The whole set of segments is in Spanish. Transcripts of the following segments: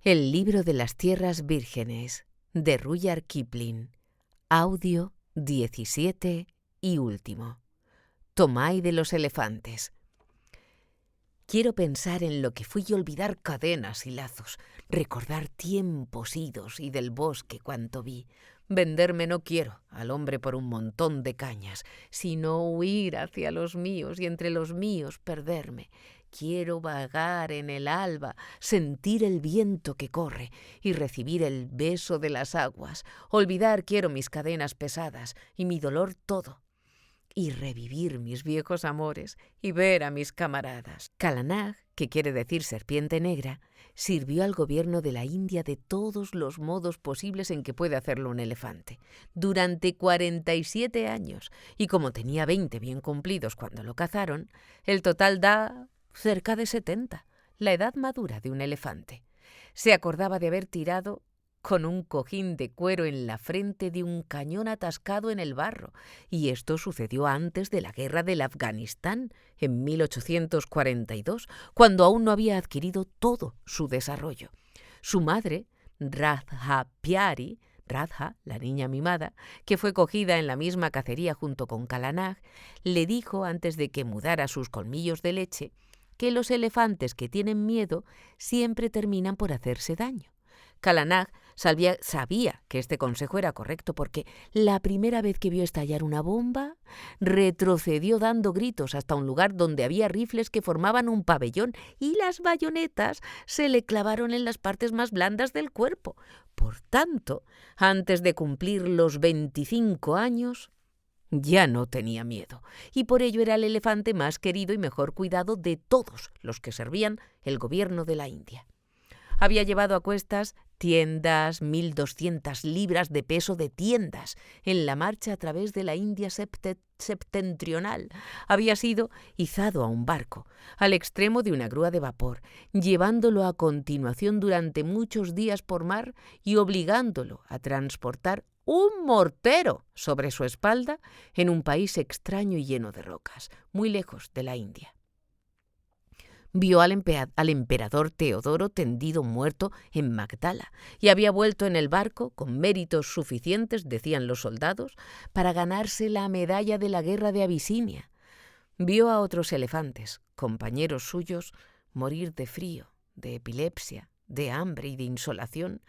El libro de las tierras vírgenes, de Rudyard Kipling. Audio 17 y último. Tomai de los elefantes. Quiero pensar en lo que fui y olvidar cadenas y lazos, recordar tiempos idos y del bosque cuanto vi. Venderme no quiero al hombre por un montón de cañas, sino huir hacia los míos y entre los míos perderme. Quiero vagar en el alba, sentir el viento que corre y recibir el beso de las aguas. Olvidar quiero mis cadenas pesadas y mi dolor todo, y revivir mis viejos amores y ver a mis camaradas. Kalanag, que quiere decir serpiente negra, sirvió al gobierno de la India de todos los modos posibles en que puede hacerlo un elefante, durante 47 años, y como tenía 20 bien cumplidos cuando lo cazaron, el total da cerca de 70, la edad madura de un elefante. Se acordaba de haber tirado con un cojín de cuero en la frente de un cañón atascado en el barro, y esto sucedió antes de la guerra del Afganistán, en 1842, cuando aún no había adquirido todo su desarrollo. Su madre, Radha Pyari, Radha, la niña mimada, que fue cogida en la misma cacería junto con Kalanag, le dijo antes de que mudara sus colmillos de leche que los elefantes que tienen miedo siempre terminan por hacerse daño. Kalanag sabía que este consejo era correcto porque la primera vez que vio estallar una bomba, retrocedió dando gritos hasta un lugar donde había rifles que formaban un pabellón y las bayonetas se le clavaron en las partes más blandas del cuerpo. Por tanto, antes de cumplir los 25 años, ya no tenía miedo, y por ello era el elefante más querido y mejor cuidado de todos los que servían el gobierno de la India. Había llevado a cuestas tiendas, 1.200 libras de peso de tiendas, en la marcha a través de la India septentrional. Había sido izado a un barco, al extremo de una grúa de vapor, llevándolo a continuación durante muchos días por mar y obligándolo a transportar un mortero sobre su espalda en un país extraño y lleno de rocas, muy lejos de la India. Vio al emperador Teodoro tendido muerto en Magdala y había vuelto en el barco con méritos suficientes, decían los soldados, para ganarse la medalla de la guerra de Abisinia. Vio a otros elefantes, compañeros suyos, morir de frío, de epilepsia, de hambre y de insolación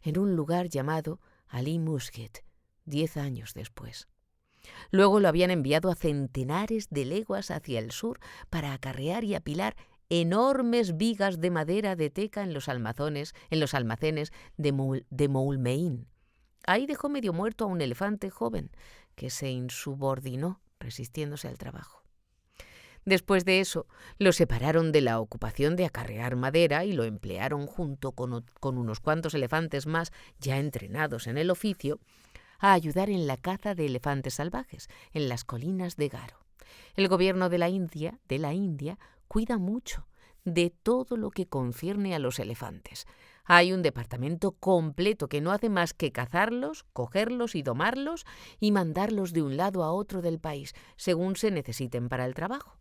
en un lugar llamado Ali Musket, 10 años después. Luego lo habían enviado a centenares de leguas hacia el sur para acarrear y apilar enormes vigas de madera de teca en los almacenes de Moulmein. Ahí dejó medio muerto a un elefante joven que se insubordinó resistiéndose al trabajo. Después de eso, lo separaron de la ocupación de acarrear madera y lo emplearon junto con unos cuantos elefantes más ya entrenados en el oficio a ayudar en la caza de elefantes salvajes en las colinas de Garo. El gobierno de la India cuida mucho de todo lo que concierne a los elefantes. Hay un departamento completo que no hace más que cazarlos, cogerlos y domarlos y mandarlos de un lado a otro del país, según se necesiten para el trabajo.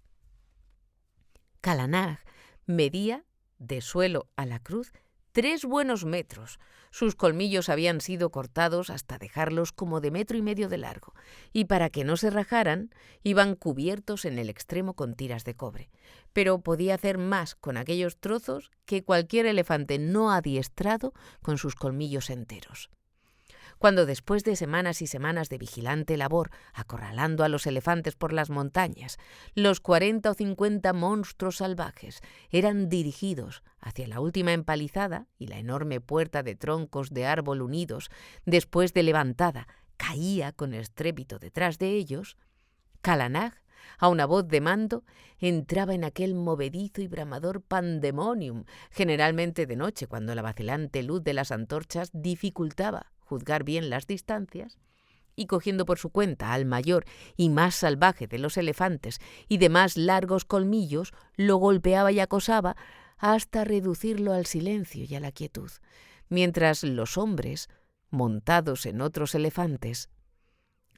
Kalanag medía, de suelo a la cruz, 3 buenos metros. Sus colmillos habían sido cortados hasta dejarlos como de 1,5 metros de largo, y para que no se rajaran, iban cubiertos en el extremo con tiras de cobre. Pero podía hacer más con aquellos trozos que cualquier elefante no adiestrado con sus colmillos enteros. Cuando después de semanas y semanas de vigilante labor, acorralando a los elefantes por las montañas, los 40 o 50 monstruos salvajes eran dirigidos hacia la última empalizada y la enorme puerta de troncos de árbol unidos, después de levantada, caía con estrépito detrás de ellos, Kalanag, a una voz de mando, entraba en aquel movedizo y bramador pandemonium, generalmente de noche, cuando la vacilante luz de las antorchas dificultaba juzgar bien las distancias, y cogiendo por su cuenta al mayor y más salvaje de los elefantes y de más largos colmillos, lo golpeaba y acosaba hasta reducirlo al silencio y a la quietud, mientras los hombres, montados en otros elefantes,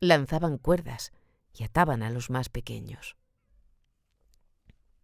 lanzaban cuerdas y ataban a los más pequeños.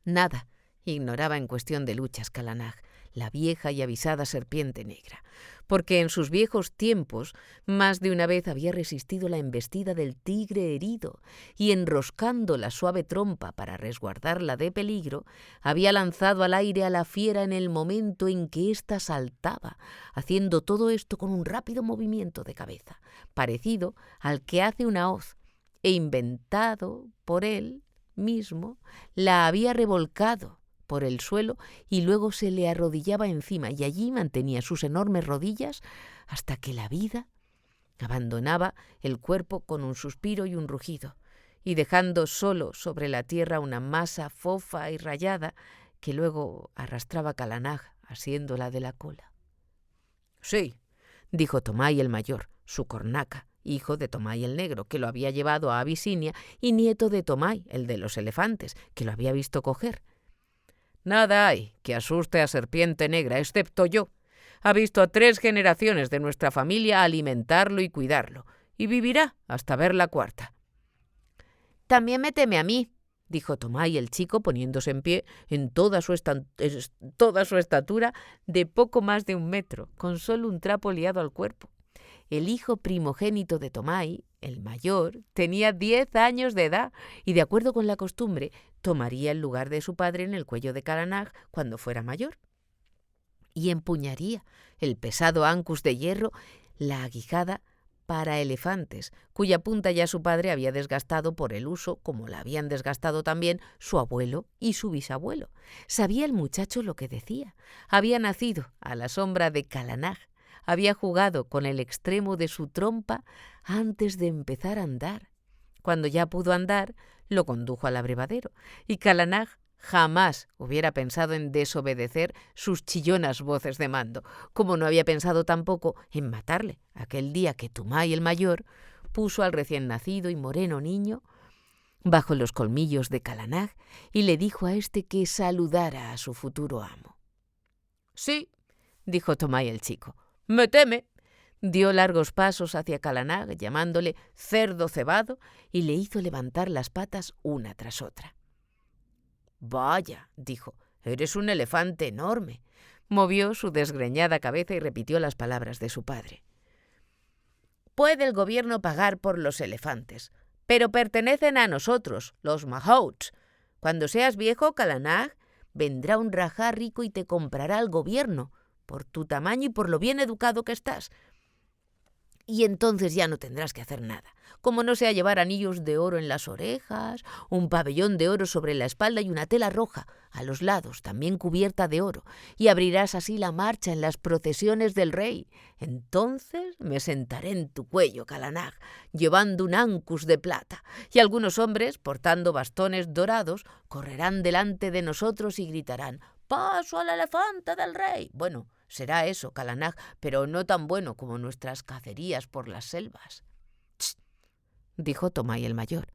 Nada ignoraba en cuestión de luchas Kalanag. la vieja y avisada serpiente negra, porque en sus viejos tiempos más de una vez había resistido la embestida del tigre herido y, enroscando la suave trompa para resguardarla de peligro, había lanzado al aire a la fiera en el momento en que ésta saltaba, haciendo todo esto con un rápido movimiento de cabeza, parecido al que hace una hoz, e inventado por él mismo, la había revolcado por el suelo y luego se le arrodillaba encima y allí mantenía sus enormes rodillas hasta que la vida abandonaba el cuerpo con un suspiro y un rugido, y dejando solo sobre la tierra una masa fofa y rayada que luego arrastraba Calanaj asiéndola de la cola. «Sí», dijo Tomái el mayor, su cornaca, hijo de Tomái el negro, que lo había llevado a Abisinia, y nieto de Tomái, el de los elefantes, que lo había visto coger. «Nada hay que asuste a Serpiente Negra, excepto yo. Ha visto a 3 generaciones de nuestra familia alimentarlo y cuidarlo, y vivirá hasta ver la 4ª». «También me teme a mí», dijo Tomái el chico, poniéndose en pie en toda su estatura de poco más de 1 metro, con solo un trapo liado al cuerpo. El hijo primogénito de Tomái, el mayor, tenía 10 años de edad y, de acuerdo con la costumbre, tomaría el lugar de su padre en el cuello de Calanaj cuando fuera mayor, y empuñaría el pesado ancus de hierro, la aguijada para elefantes, cuya punta ya su padre había desgastado por el uso, como la habían desgastado también su abuelo y su bisabuelo. Sabía el muchacho lo que decía. Había nacido a la sombra de Calanaj. Había jugado con el extremo de su trompa antes de empezar a andar. Cuando ya pudo andar, lo condujo al abrevadero, y Calanaj jamás hubiera pensado en desobedecer sus chillonas voces de mando, como no había pensado tampoco en matarle aquel día que Tomái el mayor puso al recién nacido y moreno niño bajo los colmillos de Calanaj y le dijo a éste que saludara a su futuro amo. «Sí», dijo Tomái el chico, «me teme». Dio largos pasos hacia Calanaj, llamándole cerdo cebado, y le hizo levantar las patas una tras otra. «Vaya», dijo, «eres un elefante enorme». Movió su desgreñada cabeza y repitió las palabras de su padre. «Puede el gobierno pagar por los elefantes, pero pertenecen a nosotros, los mahouts. Cuando seas viejo, Calanaj, vendrá un rajá rico y te comprará al gobierno, por tu tamaño y por lo bien educado que estás. Y entonces ya no tendrás que hacer nada, como no sea llevar anillos de oro en las orejas, un pabellón de oro sobre la espalda y una tela roja a los lados, también cubierta de oro, y abrirás así la marcha en las procesiones del rey. Entonces me sentaré en tu cuello, Calanaj, llevando un ancus de plata, y algunos hombres, portando bastones dorados, correrán delante de nosotros y gritarán: «¡Paso al elefante del rey!». Bueno, será eso, Calanaj, pero no tan bueno como nuestras cacerías por las selvas. «Ch», dijo Tomái el mayor,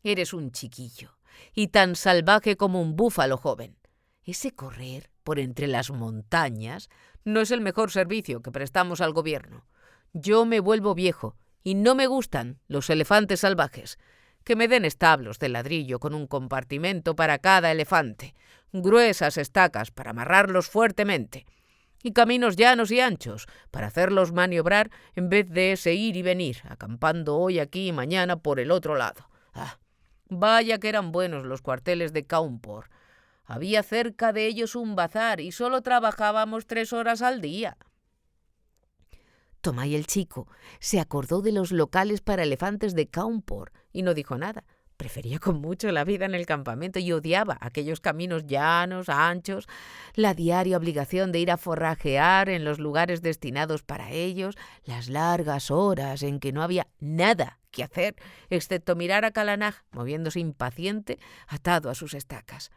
«eres un chiquillo y tan salvaje como un búfalo joven. Ese correr por entre las montañas no es el mejor servicio que prestamos al gobierno. Yo me vuelvo viejo y no me gustan los elefantes salvajes. Que me den establos de ladrillo con un compartimento para cada elefante, gruesas estacas para amarrarlos fuertemente, y caminos llanos y anchos para hacerlos maniobrar en vez de ese ir y venir, acampando hoy aquí y mañana por el otro lado. Ah, vaya que eran buenos los cuarteles de Cawnpore. Había cerca de ellos un bazar y solo trabajábamos 3 horas al día». Tomái el chico se acordó de los locales para elefantes de Cawnpore y no dijo nada. Prefería con mucho la vida en el campamento y odiaba aquellos caminos llanos, anchos, la diaria obligación de ir a forrajear en los lugares destinados para ellos, las largas horas en que no había nada que hacer excepto mirar a Calanaj moviéndose impaciente, atado a sus estacas.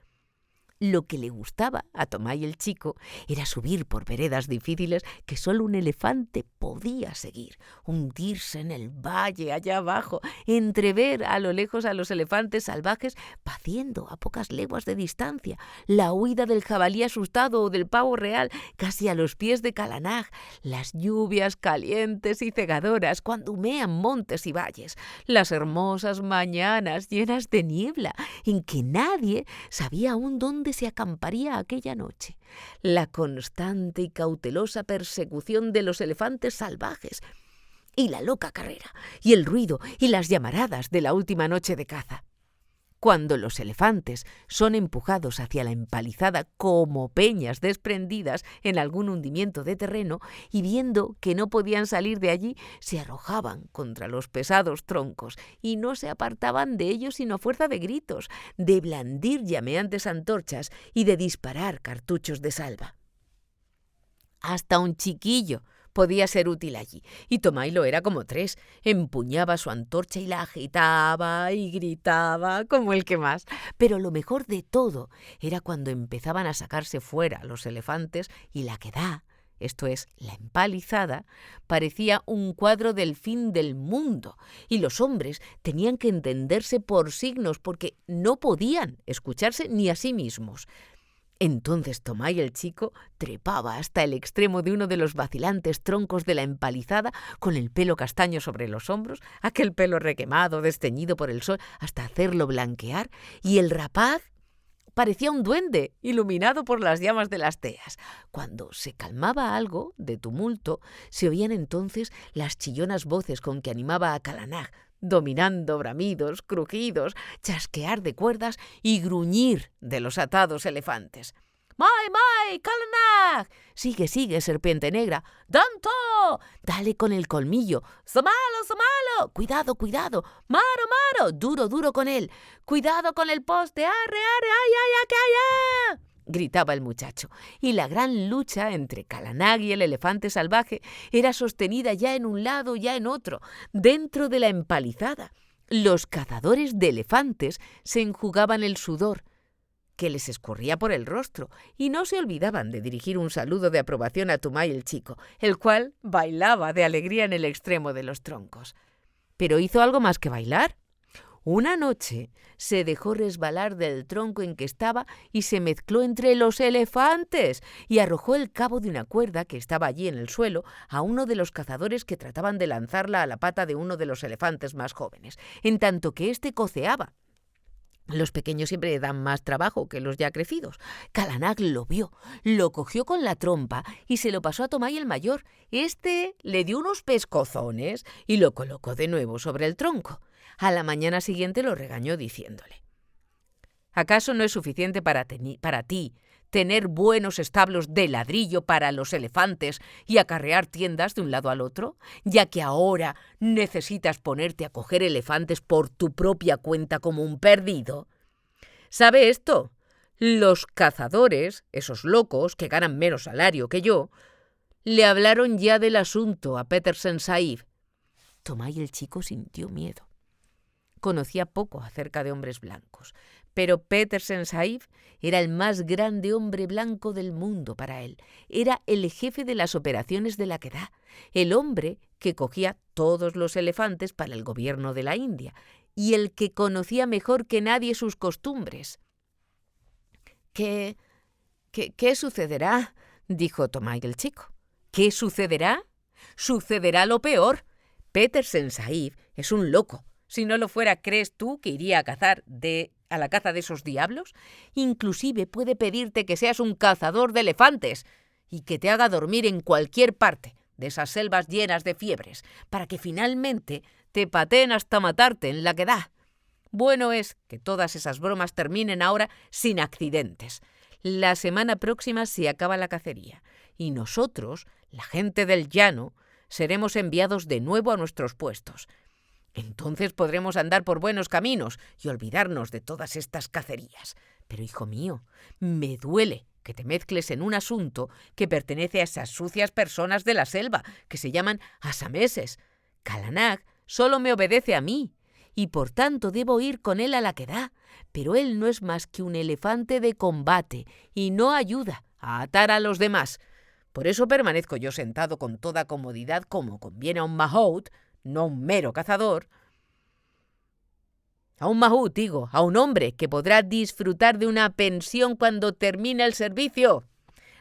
Lo que le gustaba a Tomái el chico era subir por veredas difíciles que solo un elefante podía seguir, hundirse en el valle allá abajo, entrever a lo lejos a los elefantes salvajes paciendo a pocas leguas de distancia, la huida del jabalí asustado o del pavo real casi a los pies de Calanaj, las lluvias calientes y cegadoras cuando humean montes y valles, las hermosas mañanas llenas de niebla en que nadie sabía aún dónde dónde se acamparía aquella noche. La constante y cautelosa persecución de los elefantes salvajes, y la loca carrera, y el ruido y las llamaradas de la última noche de caza. Cuando los elefantes son empujados hacia la empalizada como peñas desprendidas en algún hundimiento de terreno, y viendo que no podían salir de allí, se arrojaban contra los pesados troncos y no se apartaban de ellos sino a fuerza de gritos, de blandir llameantes antorchas y de disparar cartuchos de salva. Hasta un chiquillo podía ser útil allí, y Tomái lo era como tres. Empuñaba su antorcha y la agitaba y gritaba como el que más. Pero lo mejor de todo era cuando empezaban a sacarse fuera los elefantes y la quedá, esto es, la empalizada, parecía un cuadro del fin del mundo, y los hombres tenían que entenderse por signos porque no podían escucharse ni a sí mismos. Entonces Tomái el chico trepaba hasta el extremo de uno de los vacilantes troncos de la empalizada, con el pelo castaño sobre los hombros, aquel pelo requemado, desteñido por el sol, hasta hacerlo blanquear, y el rapaz parecía un duende, iluminado por las llamas de las teas. Cuando se calmaba algo de tumulto, se oían entonces las chillonas voces con que animaba a Calanag, dominando bramidos, crujidos, chasquear de cuerdas y gruñir de los atados elefantes. ¡Mai, mai, Calanag! Sigue, sigue, serpiente negra. ¡Danto! Dale con el colmillo. ¡Somalo, somalo! Cuidado, cuidado. ¡Maro, maro! Duro, duro con él. ¡Cuidado con el poste! ¡Arre, arre! ¡Ay, ay, ay, ay, ay! Gritaba el muchacho, y la gran lucha entre Calanag y el elefante salvaje era sostenida ya en un lado, ya en otro, dentro de la empalizada. Los cazadores de elefantes se enjugaban el sudor que les escurría por el rostro, y no se olvidaban de dirigir un saludo de aprobación a Tomái el chico, el cual bailaba de alegría en el extremo de los troncos. Pero hizo algo más que bailar. Una noche se dejó resbalar del tronco en que estaba y se mezcló entre los elefantes y arrojó el cabo de una cuerda que estaba allí en el suelo a uno de los cazadores que trataban de lanzarla a la pata de uno de los elefantes más jóvenes, en tanto que éste coceaba. Los pequeños siempre dan más trabajo que los ya crecidos. Calanag lo vio, lo cogió con la trompa y se lo pasó a Tomái el mayor. Este le dio unos pescozones y lo colocó de nuevo sobre el tronco. A la mañana siguiente lo regañó diciéndole: ¿acaso no es suficiente para ti tener buenos establos de ladrillo para los elefantes y acarrear tiendas de un lado al otro, ya que ahora necesitas ponerte a coger elefantes por tu propia cuenta como un perdido? ¿Sabe esto? Los cazadores, esos locos que ganan menos salario que yo, le hablaron ya del asunto a Petersen Sahib. Tomái el chico sintió miedo. Conocía poco acerca de hombres blancos, pero Petersen Sahib era el más grande hombre blanco del mundo para él. Era el jefe de las operaciones de la Quedá, el hombre que cogía todos los elefantes para el gobierno de la India y el que conocía mejor que nadie sus costumbres. ¿Qué sucederá?, dijo Tomái el chico. ¿Qué sucederá? Sucederá lo peor. Petersen Sahib es un loco. Si no lo fuera, ¿crees tú que iría a la caza de esos diablos? Inclusive puede pedirte que seas un cazador de elefantes y que te haga dormir en cualquier parte de esas selvas llenas de fiebres, para que finalmente te pateen hasta matarte en la Quedá. Bueno es que todas esas bromas terminen ahora sin accidentes. La semana próxima se acaba la cacería, y nosotros, la gente del llano, seremos enviados de nuevo a nuestros puestos. Entonces podremos andar por buenos caminos y olvidarnos de todas estas cacerías. Pero, hijo mío, me duele que te mezcles en un asunto que pertenece a esas sucias personas de la selva, que se llaman asameses. Calanag solo me obedece a mí, y por tanto debo ir con él a la Quedá, pero él no es más que un elefante de combate y no ayuda a atar a los demás. Por eso permanezco yo sentado con toda comodidad como conviene a un mahout, no un mero cazador. A un mahout, digo, a un hombre que podrá disfrutar de una pensión cuando termine el servicio.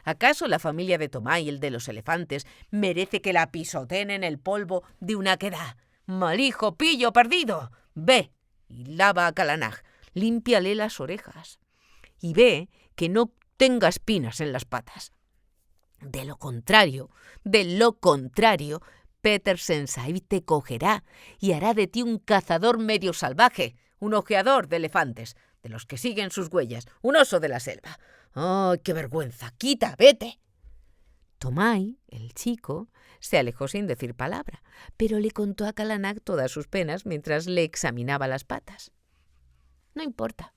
¿Acaso la familia de Tomái, el de los elefantes, merece que la pisoteen en el polvo de una Quedá? ¡Malijo, pillo, perdido! Ve y lava a Calanag, límpiale las orejas. Y ve que no tenga espinas en las patas. De lo contrario, Petersen Sahib te cogerá y hará de ti un cazador medio salvaje, un ojeador de elefantes, de los que siguen sus huellas, un oso de la selva. ¡Ay, qué vergüenza! ¡Quita, vete! Tomai, el chico, se alejó sin decir palabra, pero le contó a Kalanak todas sus penas mientras le examinaba las patas. «No importa»,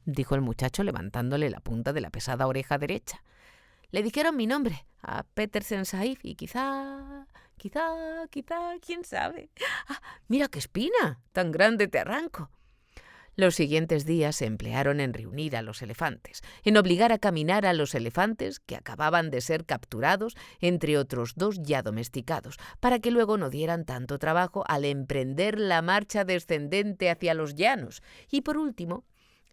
dijo el muchacho levantándole la punta de la pesada oreja derecha. «Le dijeron mi nombre, a Petersen Sahib, y quizá, quién sabe. ¡Ah, mira qué espina! ¡Tan grande te arranco!». Los siguientes días se emplearon en reunir a los elefantes, en obligar a caminar a los elefantes que acababan de ser capturados, entre otros 2 ya domesticados, para que luego no dieran tanto trabajo al emprender la marcha descendente hacia los llanos, y por último,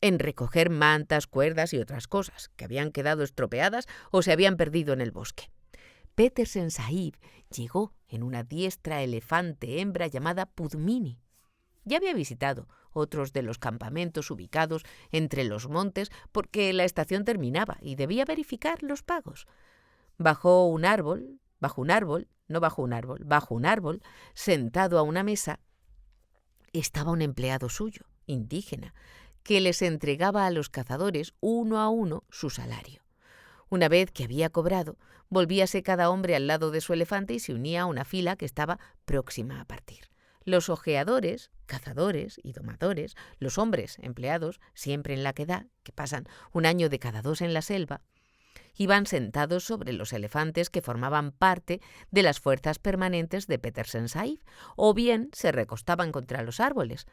en recoger mantas, cuerdas y otras cosas que habían quedado estropeadas o se habían perdido en el bosque. Petersen Sahib llegó en una diestra elefante hembra llamada Pudmini. Ya había visitado otros de los campamentos ubicados entre los montes porque la estación terminaba y debía verificar los pagos. Bajo un árbol, sentado a una mesa, estaba un empleado suyo, indígena, que les entregaba a los cazadores uno a uno su salario. Una vez que había cobrado, volvíase cada hombre al lado de su elefante y se unía a una fila que estaba próxima a partir. Los ojeadores, cazadores y domadores, los hombres empleados, siempre en la quedá, que pasan un año de cada 2 en la selva, iban sentados sobre los elefantes que formaban parte de las fuerzas permanentes de Petersen Sahib, o bien se recostaban contra los árboles,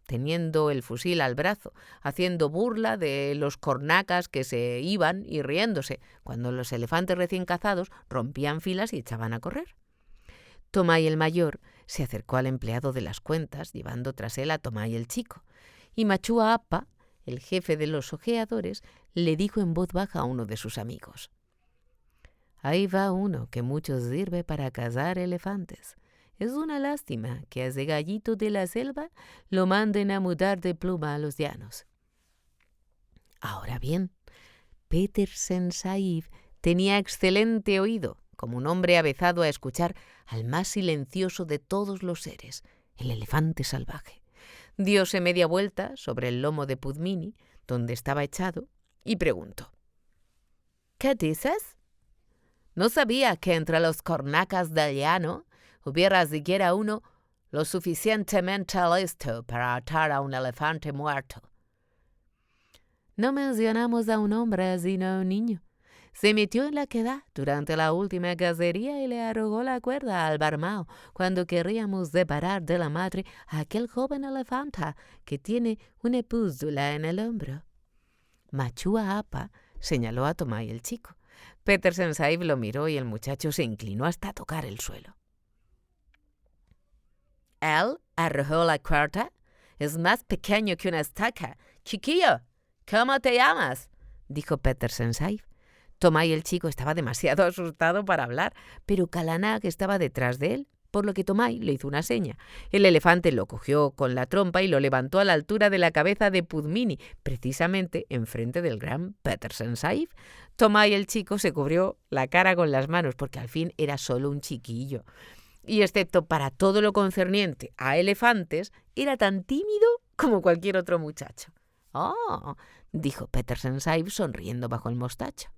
teniendo el fusil al brazo, haciendo burla de los cornacas que se iban y riéndose cuando los elefantes recién cazados rompían filas y echaban a correr. Tomai el mayor se acercó al empleado de las cuentas, llevando tras él a Tomai el chico, y Machua Appa, el jefe de los ojeadores, le dijo en voz baja a uno de sus amigos: «Ahí va uno que mucho sirve para cazar elefantes. Es una lástima que a ese gallito de la selva lo manden a mudar de pluma a los llanos». Ahora bien, Petersen Sahib tenía excelente oído, como un hombre avezado a escuchar al más silencioso de todos los seres, el elefante salvaje. Diose media vuelta sobre el lomo de Pudmini, donde estaba echado, y preguntó: «¿Qué dices? No sabía que entre los cornacas del llano hubiera siquiera uno lo suficientemente listo para atar a un elefante muerto». «No mencionamos a un hombre, sino a un niño. Se metió en la quedá durante la última cacería y le arrojó la cuerda al barmao cuando queríamos separar de la madre a aquel joven elefanta que tiene una pústula en el hombro». Machua Appa señaló a Tomai el chico. Petersen Sahib lo miró y el muchacho se inclinó hasta tocar el suelo. «¿Él arrojó la cuerda? Es más pequeño que una estaca. Chiquillo, ¿cómo te llamas?», dijo Petersen Sahib. Tomai el chico estaba demasiado asustado para hablar, pero Kalanak estaba detrás de él, por lo que Tomai le hizo una seña. El elefante lo cogió con la trompa y lo levantó a la altura de la cabeza de Pudmini, precisamente enfrente del gran Petersen Sahib. Tomai el chico se cubrió la cara con las manos, porque al fin era solo un chiquillo. Y excepto para todo lo concerniente a elefantes, era tan tímido como cualquier otro muchacho. «Oh», dijo Petersen Sahib sonriendo bajo el mostacho.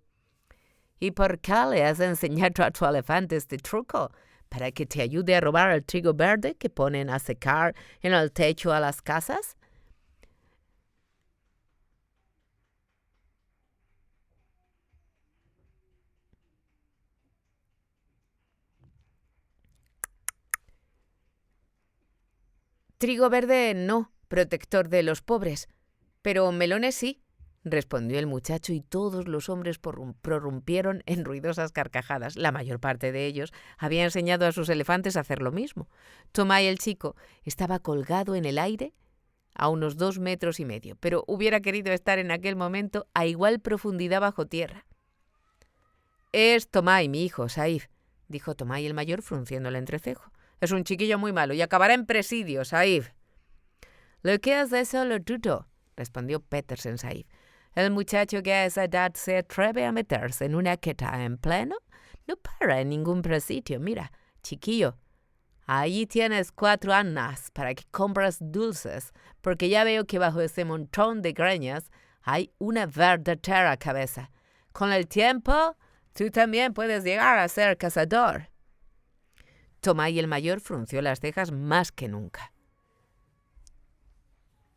«¿Y por qué le has enseñado a tu elefante este truco? ¿Para que te ayude a robar el trigo verde que ponen a secar en el techo a las casas?». «Trigo verde no, protector de los pobres, pero melones sí», respondió el muchacho, y todos los hombres prorrumpieron en ruidosas carcajadas. La mayor parte de ellos había enseñado a sus elefantes a hacer lo mismo. Tomai el chico estaba colgado en el aire a unos 2,5 metros, pero hubiera querido estar en aquel momento a igual profundidad bajo tierra. «Es Tomai, mi hijo, Sahib», dijo Tomai el mayor, frunciendo el entrecejo. «Es un chiquillo muy malo y acabará en presidio, Sahib». «Lo que es eso lo dudo», respondió Petersen Sahib. El muchacho que a esa edad se atreve a meterse en una ketá en pleno no para en ningún presidio. Mira, chiquillo, allí tienes 4 annas para que compres dulces, porque ya veo que bajo ese montón de greñas hay una verdadera cabeza. Con el tiempo, tú también puedes llegar a ser cazador. Tomái el mayor frunció las cejas más que nunca.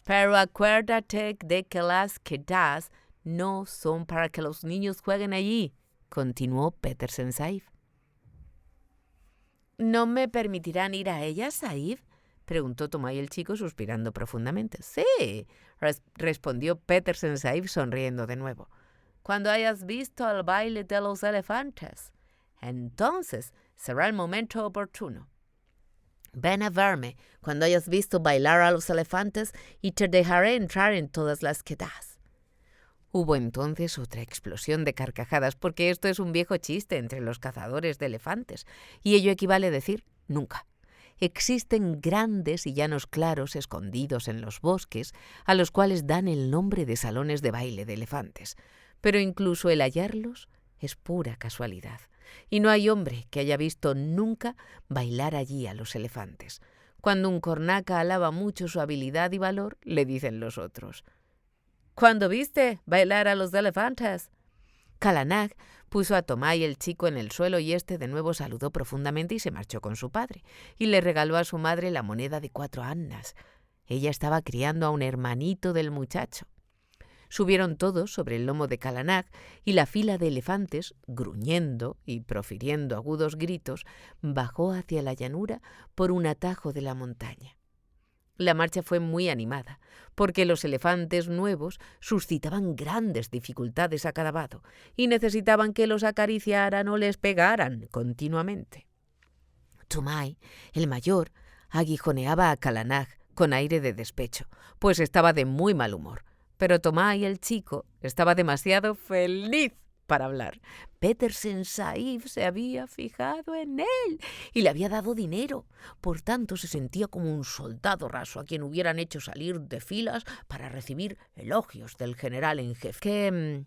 Pero acuérdate de que las ketás no son para que los niños jueguen allí, continuó Petersen Sahib. ¿No me permitirán ir a ellas, Sahib?, preguntó Tomái el chico suspirando profundamente. Sí, respondió Petersen Sahib sonriendo de nuevo. Cuando hayas visto el baile de los elefantes, entonces será el momento oportuno. Ven a verme cuando hayas visto bailar a los elefantes y te dejaré entrar en todas las ketás. Hubo entonces otra explosión de carcajadas, porque esto es un viejo chiste entre los cazadores de elefantes, y ello equivale a decir nunca. Existen grandes y llanos claros escondidos en los bosques, a los cuales dan el nombre de salones de baile de elefantes, pero incluso el hallarlos es pura casualidad, y no hay hombre que haya visto nunca bailar allí a los elefantes. Cuando un cornaca alaba mucho su habilidad y valor, le dicen los otros: ¿cuándo viste bailar a los elefantes? Kala Nag puso a Tomái el chico en el suelo y éste de nuevo saludó profundamente y se marchó con su padre, y le regaló a su madre la moneda de 4 annas. Ella estaba criando a un hermanito del muchacho. Subieron todos sobre el lomo de Kala Nag y la fila de elefantes, gruñendo y profiriendo agudos gritos, bajó hacia la llanura por un atajo de la montaña. La marcha fue muy animada, porque los elefantes nuevos suscitaban grandes dificultades a cada vado y necesitaban que los acariciaran o les pegaran continuamente. Tomái, el mayor, aguijoneaba a Kala Nag con aire de despecho, pues estaba de muy mal humor. Pero Tomái, el chico, estaba demasiado feliz para hablar. Petersen Sahib se había fijado en él y le había dado dinero. Por tanto, se sentía como un soldado raso a quien hubieran hecho salir de filas para recibir elogios del general en jefe.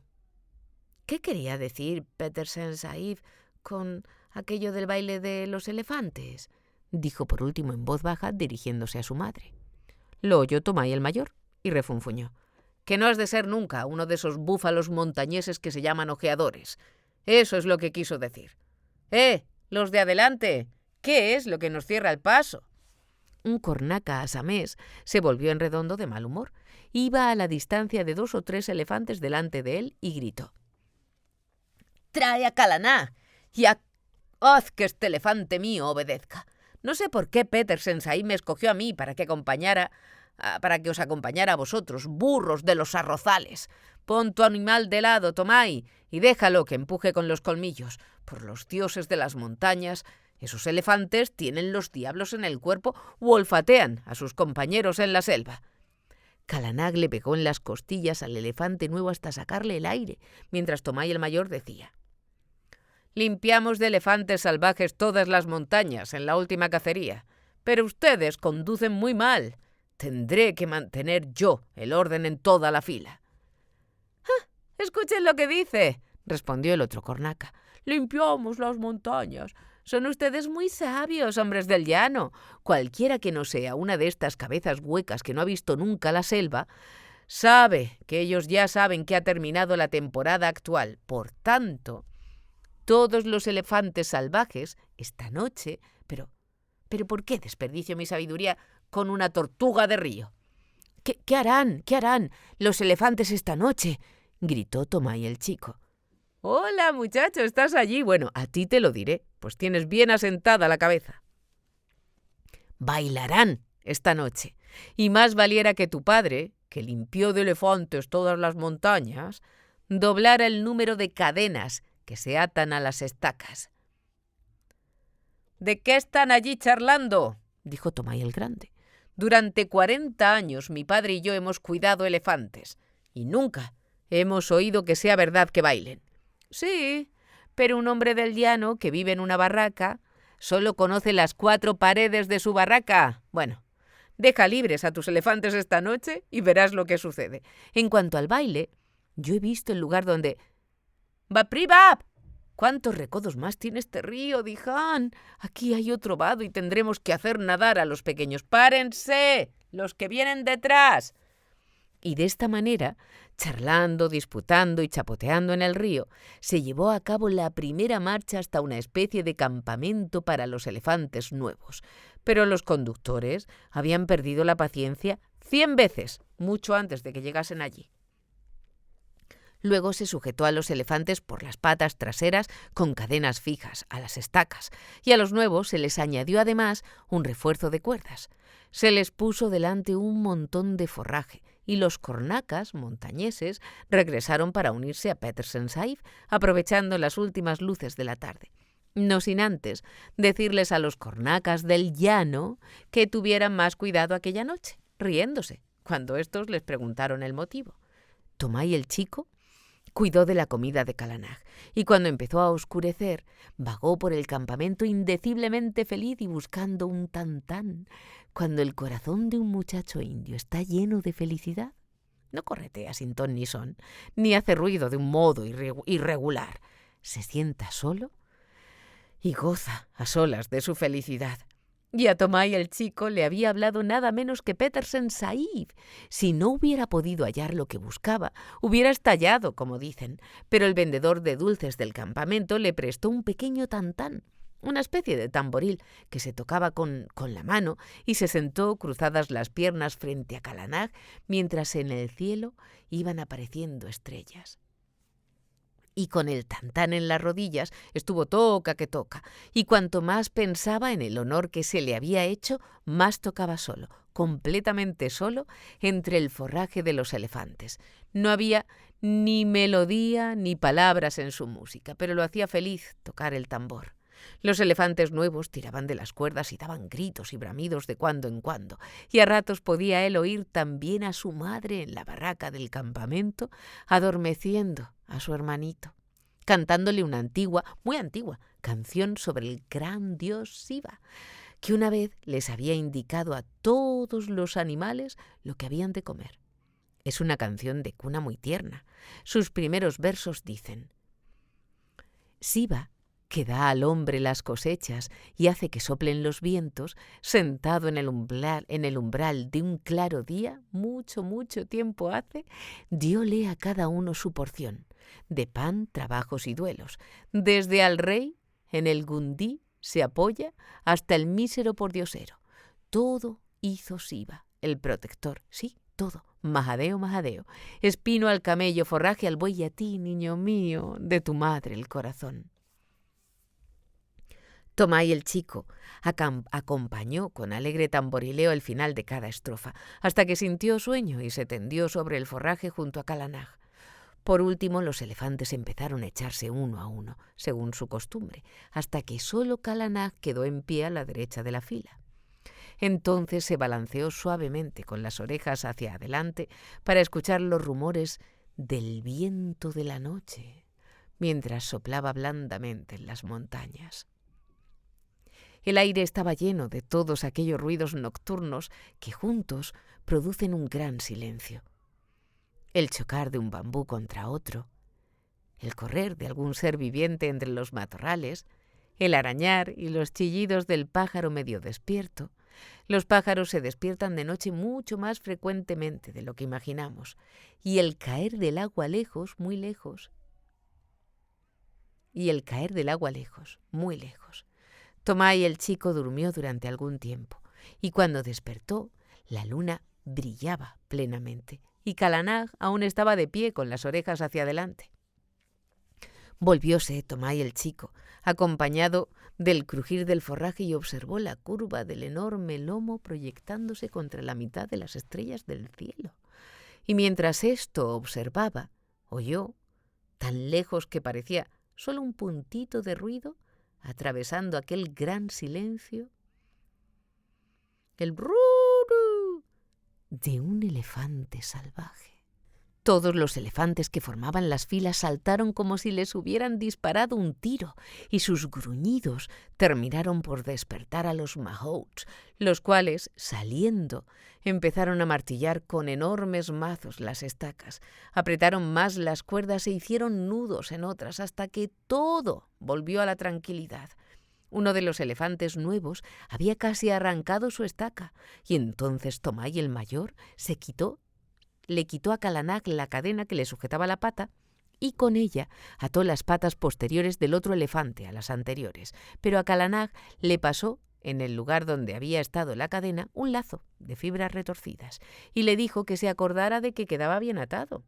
¿Qué quería decir Petersen Sahib con aquello del baile de los elefantes?, dijo por último en voz baja, dirigiéndose a su madre. Lo oyó Tomái el mayor y refunfuñó: que no has de ser nunca uno de esos búfalos montañeses que se llaman ojeadores. Eso es lo que quiso decir. Los de adelante, ¿qué es lo que nos cierra el paso? Un cornaca asamés se volvió en redondo de mal humor. Iba a la distancia de 2 o 3 elefantes delante de él y gritó: «Trae a Kala Nag y haz que este elefante mío obedezca. No sé por qué Petersen Sahib me escogió a mí para que os acompañara a vosotros, burros de los arrozales. Pon tu animal de lado, Tomái, y déjalo que empuje con los colmillos. Por los dioses de las montañas, esos elefantes tienen los diablos en el cuerpo u olfatean a sus compañeros en la selva». Kala Nag le pegó en las costillas al elefante nuevo hasta sacarle el aire, mientras Tomái el mayor decía: «Limpiamos de elefantes salvajes todas las montañas en la última cacería, pero ustedes conducen muy mal. Tendré que mantener yo el orden en toda la fila». «Escuchen lo que dice», respondió el otro cornaca. «Limpiamos las montañas. Son ustedes muy sabios, hombres del llano. Cualquiera que no sea una de estas cabezas huecas que no ha visto nunca la selva, sabe que ellos ya saben que ha terminado la temporada actual. Por tanto, todos los elefantes salvajes esta noche... Pero ¿por qué desperdicio mi sabiduría con una tortuga de río?» ¿Qué harán? ¿Qué harán los elefantes esta noche?, gritó Tomái el chico. «Hola, muchacho, ¿estás allí? Bueno, a ti te lo diré, pues tienes bien asentada la cabeza. Bailarán esta noche, y más valiera que tu padre, que limpió de elefantes todas las montañas, doblara el número de cadenas que se atan a las estacas». «¿De qué están allí charlando?», dijo Tomái el grande. «Durante 40 años mi padre y yo hemos cuidado elefantes, y nunca hemos oído que sea verdad que bailen». «Sí, pero un hombre del llano que vive en una barraca solo conoce las 4 paredes de su barraca. Bueno, deja libres a tus elefantes esta noche y verás lo que sucede. En cuanto al baile, Yo he visto el lugar donde... ¡Bapribab! ¿Cuántos recodos más tiene este río, Dijan? Aquí hay otro vado y tendremos que hacer nadar a los pequeños. ¡Párense! ¡Los que vienen detrás! Y de esta manera, charlando, disputando y chapoteando en el río, se llevó a cabo la primera marcha hasta una especie de campamento para los elefantes nuevos. Pero los conductores habían perdido la paciencia 100 veces, mucho antes de que llegasen allí. Luego se sujetó a los elefantes por las patas traseras con cadenas fijas a las estacas, y a los nuevos se les añadió además un refuerzo de cuerdas. Se les puso delante un montón de forraje, y los cornacas montañeses regresaron para unirse a Petersen Sahib, aprovechando las últimas luces de la tarde. No sin antes decirles a los cornacas del llano que tuvieran más cuidado aquella noche, riéndose, cuando estos les preguntaron el motivo. Tomai el chico cuidó de la comida de Kalanaj, y cuando empezó a oscurecer, vagó por el campamento indeciblemente feliz y buscando un tantán. Cuando el corazón de un muchacho indio está lleno de felicidad, no corretea sin ton ni son, ni hace ruido de un modo irregular. Se sienta solo y goza a solas de su felicidad. Y a Tomai el chico le había hablado nada menos que Petersen Sahib. Si no hubiera podido hallar lo que buscaba, hubiera estallado, como dicen, pero el vendedor de dulces del campamento le prestó un pequeño tantán, una especie de tamboril que se tocaba con la mano, y se sentó cruzadas las piernas frente a Kalanaj mientras en el cielo iban apareciendo estrellas. Y con el tantán en las rodillas estuvo toca que toca, y cuanto más pensaba en el honor que se le había hecho, más tocaba solo, completamente solo, entre el forraje de los elefantes. No había ni melodía ni palabras en su música, pero lo hacía feliz tocar el tambor. Los elefantes nuevos tiraban de las cuerdas y daban gritos y bramidos de cuando en cuando, y a ratos podía él oír también a su madre en la barraca del campamento, adormeciendo a su hermanito, cantándole una antigua, muy antigua, canción sobre el gran dios Shiva, que una vez les había indicado a todos los animales lo que habían de comer. Es una canción de cuna muy tierna. Sus primeros versos dicen: Shiva, que da al hombre las cosechas y hace que soplen los vientos, sentado en el umbral de un claro día, mucho, mucho tiempo hace, dióle a cada uno su porción, de pan, trabajos y duelos. Desde al rey, en el gundí, se apoya, hasta el mísero pordiosero. Todo hizo Shiva, el protector, sí, todo. Mahadeo, Mahadeo. Espino al camello, forraje al buey y a ti, niño mío, de tu madre el corazón. Tomai el chico acompañó con alegre tamborileo el final de cada estrofa, hasta que sintió sueño y se tendió sobre el forraje junto a Kalanaj. Por último, los elefantes empezaron a echarse uno a uno, según su costumbre, hasta que solo Kalanaj quedó en pie a la derecha de la fila. Entonces se balanceó suavemente con las orejas hacia adelante para escuchar los rumores del viento de la noche, mientras soplaba blandamente en las montañas. El aire estaba lleno de todos aquellos ruidos nocturnos que juntos producen un gran silencio. El chocar de un bambú contra otro, el correr de algún ser viviente entre los matorrales, el arañar y los chillidos del pájaro medio despierto. Los pájaros se despiertan de noche mucho más frecuentemente de lo que imaginamos, y el caer del agua lejos, muy lejos. Muy lejos. Tomai el chico durmió durante algún tiempo, y cuando despertó, la luna brillaba plenamente, y Kalanaj aún estaba de pie con las orejas hacia adelante. Volvióse Tomai el chico, acompañado del crujir del forraje, y observó la curva del enorme lomo proyectándose contra la mitad de las estrellas del cielo. Y mientras esto observaba, oyó, tan lejos que parecía solo un puntito de ruido, atravesando aquel gran silencio, el brrrru de un elefante salvaje. Todos los elefantes que formaban las filas saltaron como si les hubieran disparado un tiro, y sus gruñidos terminaron por despertar a los mahouts, los cuales, saliendo, empezaron a martillar con enormes mazos las estacas, apretaron más las cuerdas e hicieron nudos en otras hasta que todo volvió a la tranquilidad. Uno de los elefantes nuevos había casi arrancado su estaca, y entonces Tomái el mayor le quitó a Kalanag la cadena que le sujetaba la pata y con ella ató las patas posteriores del otro elefante a las anteriores, pero a Kalanag le pasó, en el lugar donde había estado la cadena, un lazo de fibras retorcidas y le dijo que se acordara de que quedaba bien atado.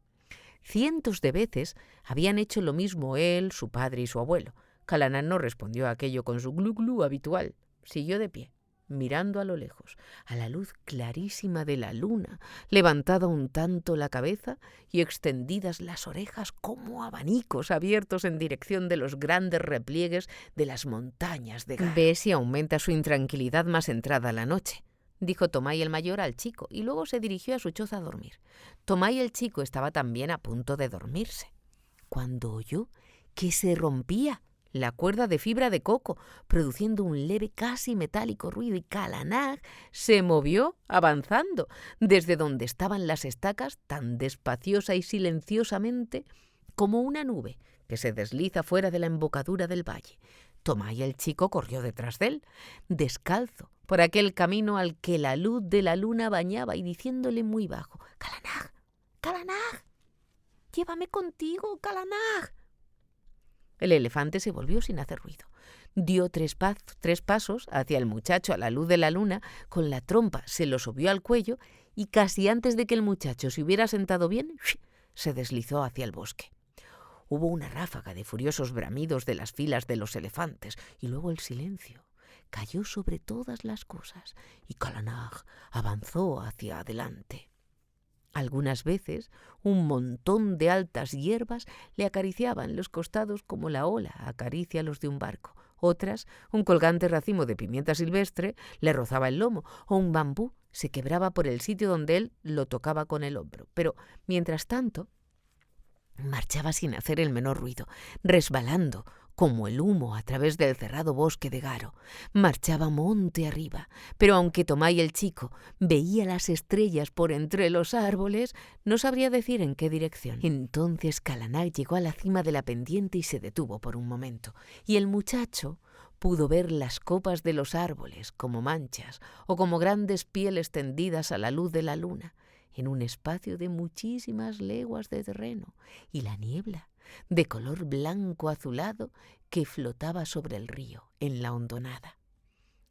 Cientos de veces habían hecho lo mismo él, su padre y su abuelo. Kalanag no respondió a aquello con su glu glu habitual. Siguió de pie, mirando a lo lejos, a la luz clarísima de la luna, levantada un tanto la cabeza y extendidas las orejas como abanicos abiertos en dirección de los grandes repliegues de las montañas de Garo. «Ve si aumenta su intranquilidad más entrada la noche», dijo Tomái el mayor al chico, y luego se dirigió a su choza a dormir. Tomái el chico estaba también a punto de dormirse, cuando oyó que se rompía la cuerda de fibra de coco, produciendo un leve, casi metálico ruido, y Kalanag se movió avanzando desde donde estaban las estacas tan despaciosa y silenciosamente como una nube que se desliza fuera de la embocadura del valle. Tomái el chico corrió detrás de él, descalzo, por aquel camino al que la luz de la luna bañaba, y diciéndole muy bajo: «Kalanag, Kalanag, llévame contigo, Kalanag». El elefante se volvió sin hacer ruido. Dio tres pasos hacia el muchacho a la luz de la luna, con la trompa se lo subió al cuello y casi antes de que el muchacho se hubiera sentado bien, se deslizó hacia el bosque. Hubo una ráfaga de furiosos bramidos de las filas de los elefantes y luego el silencio cayó sobre todas las cosas y Kalanag avanzó hacia adelante. Algunas veces un montón de altas hierbas le acariciaban los costados como la ola acaricia los de un barco. Otras, un colgante racimo de pimienta silvestre le rozaba el lomo, o un bambú se quebraba por el sitio donde él lo tocaba con el hombro. Pero, mientras tanto, marchaba sin hacer el menor ruido, resbalando como el humo a través del cerrado bosque de Garo. Marchaba monte arriba, pero aunque Tomái el chico veía las estrellas por entre los árboles, no sabría decir en qué dirección. Entonces Kalanag llegó a la cima de la pendiente y se detuvo por un momento, y el muchacho pudo ver las copas de los árboles como manchas o como grandes pieles tendidas a la luz de la luna, en un espacio de muchísimas leguas de terreno, y la niebla de color blanco azulado que flotaba sobre el río en la hondonada.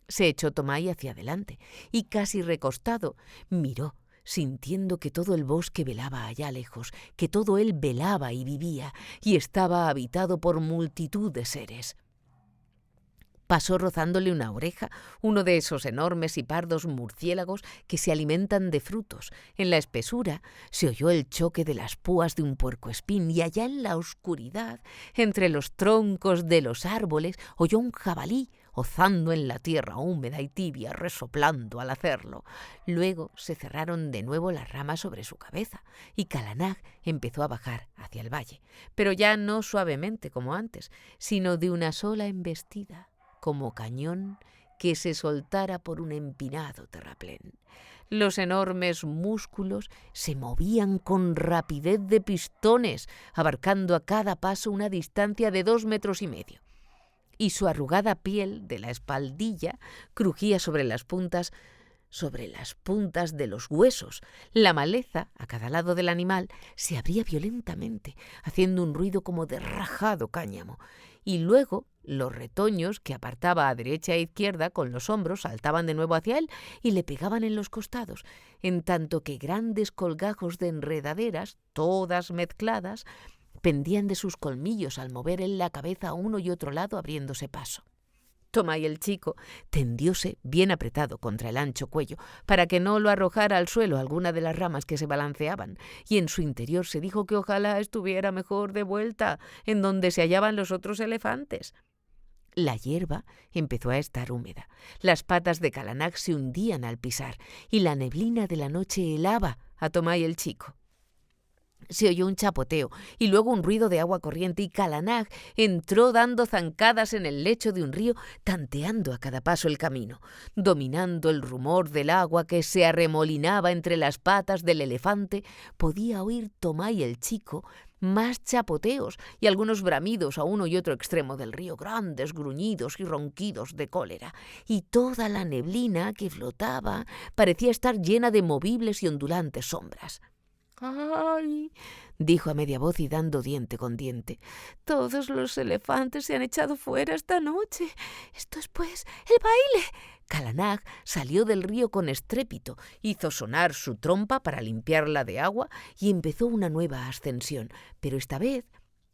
Se echó Tomái hacia adelante y, casi recostado, miró, sintiendo que todo el bosque velaba allá lejos, que todo él velaba y vivía, y estaba habitado por multitud de seres. Pasó rozándole una oreja uno de esos enormes y pardos murciélagos que se alimentan de frutos. En la espesura se oyó el choque de las púas de un puercoespín, y allá en la oscuridad, entre los troncos de los árboles, oyó un jabalí hozando en la tierra húmeda y tibia, resoplando al hacerlo. Luego se cerraron de nuevo las ramas sobre su cabeza, y Kalanag empezó a bajar hacia el valle, pero ya no suavemente como antes, sino de una sola embestida, como cañón que se soltara por un empinado terraplén. Los enormes músculos se movían con rapidez de pistones, abarcando a cada paso una distancia de 2,5 metros, y su arrugada piel de la espaldilla crujía sobre las puntas de los huesos. La maleza, a cada lado del animal, se abría violentamente, haciendo un ruido como de rajado cáñamo, y luego los retoños que apartaba a derecha e izquierda con los hombros saltaban de nuevo hacia él y le pegaban en los costados, en tanto que grandes colgajos de enredaderas, todas mezcladas, pendían de sus colmillos al mover él la cabeza a uno y otro lado, abriéndose paso. Tomái el chico tendióse bien apretado contra el ancho cuello para que no lo arrojara al suelo alguna de las ramas que se balanceaban, y en su interior se dijo que ojalá estuviera mejor de vuelta en donde se hallaban los otros elefantes. La hierba empezó a estar húmeda, las patas de Kalanag se hundían al pisar, y la neblina de la noche helaba a Tomái el chico. Se oyó un chapoteo y luego un ruido de agua corriente, y Kalanag entró dando zancadas en el lecho de un río, tanteando a cada paso el camino, dominando el rumor del agua que se arremolinaba entre las patas del elefante. Podía oír Tomai el chico más chapoteos y algunos bramidos a uno y otro extremo del río, grandes gruñidos y ronquidos de cólera, y toda la neblina que flotaba parecía estar llena de movibles y ondulantes sombras. «¡Ay!», dijo a media voz y dando diente con diente. «Todos los elefantes se han echado fuera esta noche. Esto es, pues, el baile». Kalanag salió del río con estrépito, hizo sonar su trompa para limpiarla de agua y empezó una nueva ascensión. Pero esta vez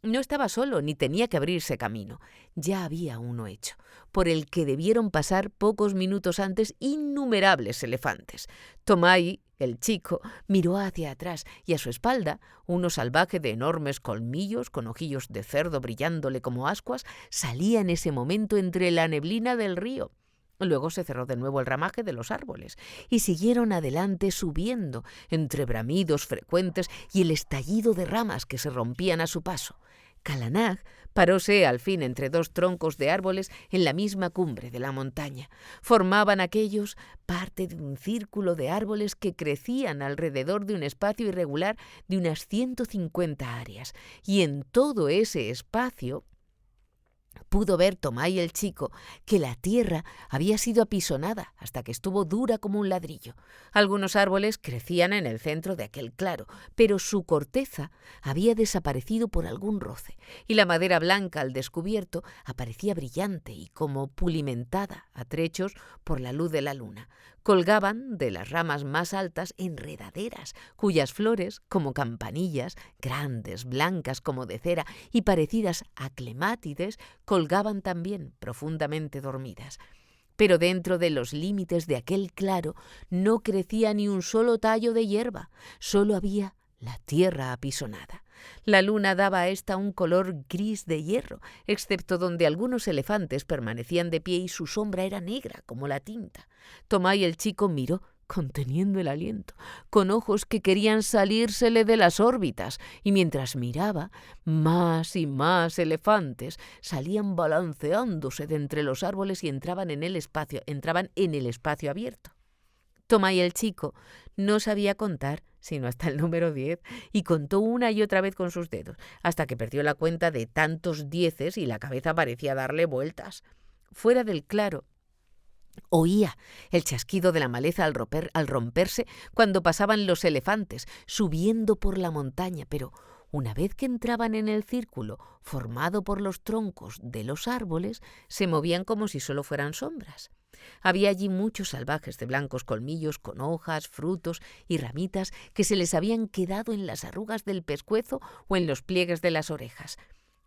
no estaba solo ni tenía que abrirse camino. Ya había uno hecho, por el que debieron pasar pocos minutos antes innumerables elefantes. Tomai, el chico, miró hacia atrás y a su espalda uno salvaje de enormes colmillos con ojillos de cerdo brillándole como ascuas salía en ese momento entre la neblina del río. Luego se cerró de nuevo el ramaje de los árboles y siguieron adelante subiendo entre bramidos frecuentes y el estallido de ramas que se rompían a su paso. Kalanag paróse al fin entre dos troncos de árboles en la misma cumbre de la montaña. Formaban aquellos parte de un círculo de árboles que crecían alrededor de un espacio irregular de unas 150 áreas, y en todo ese espacio pudo ver Tomai el chico que la tierra había sido apisonada hasta que estuvo dura como un ladrillo. Algunos árboles crecían en el centro de aquel claro, pero su corteza había desaparecido por algún roce, y la madera blanca al descubierto aparecía brillante y como pulimentada a trechos por la luz de la luna. Colgaban de las ramas más altas enredaderas, cuyas flores, como campanillas, grandes, blancas como de cera y parecidas a clemátides, colgaban también profundamente dormidas. Pero dentro de los límites de aquel claro no crecía ni un solo tallo de hierba, solo había la tierra apisonada. La luna daba a ésta un color gris de hierro, excepto donde algunos elefantes permanecían de pie y su sombra era negra como la tinta. Tomai el chico miró, conteniendo el aliento, con ojos que querían salírsele de las órbitas, y mientras miraba, más y más elefantes salían balanceándose de entre los árboles y entraban en el espacio abierto. Tomai el chico no sabía contar sino hasta el número 10, y contó una y otra vez con sus dedos, hasta que perdió la cuenta de tantos dieces y la cabeza parecía darle vueltas. Fuera del claro oía el chasquido de la maleza al romperse cuando pasaban los elefantes, subiendo por la montaña, pero una vez que entraban en el círculo formado por los troncos de los árboles, se movían como si solo fueran sombras. Había allí muchos salvajes de blancos colmillos con hojas, frutos y ramitas que se les habían quedado en las arrugas del pescuezo o en los pliegues de las orejas.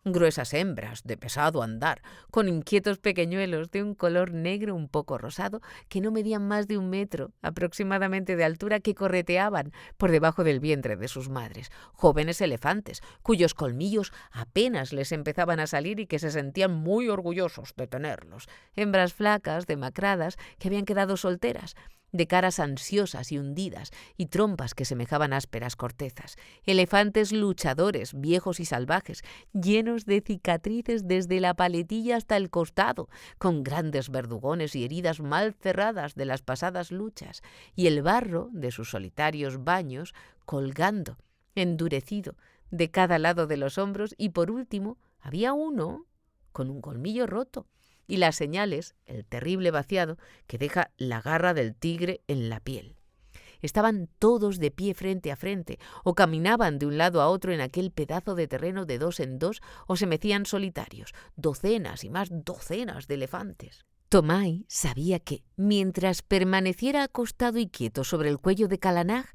Gruesas hembras de pesado andar, con inquietos pequeñuelos de un color negro un poco rosado que no medían más de 1 metro aproximadamente de altura, que correteaban por debajo del vientre de sus madres. Jóvenes elefantes, cuyos colmillos apenas les empezaban a salir y que se sentían muy orgullosos de tenerlos. Hembras flacas, demacradas, que habían quedado solteras, de caras ansiosas y hundidas y trompas que semejaban ásperas cortezas. Elefantes luchadores, viejos y salvajes, llenos de cicatrices desde la paletilla hasta el costado, con grandes verdugones y heridas mal cerradas de las pasadas luchas, y el barro de sus solitarios baños colgando, endurecido, de cada lado de los hombros, y por último había uno con un colmillo roto, y las señales, el terrible vaciado que deja la garra del tigre en la piel. Estaban todos de pie frente a frente, o caminaban de un lado a otro en aquel pedazo de terreno de 2 en 2, o se mecían solitarios, docenas y más docenas de elefantes. Tomai sabía que, mientras permaneciera acostado y quieto sobre el cuello de Kalanag,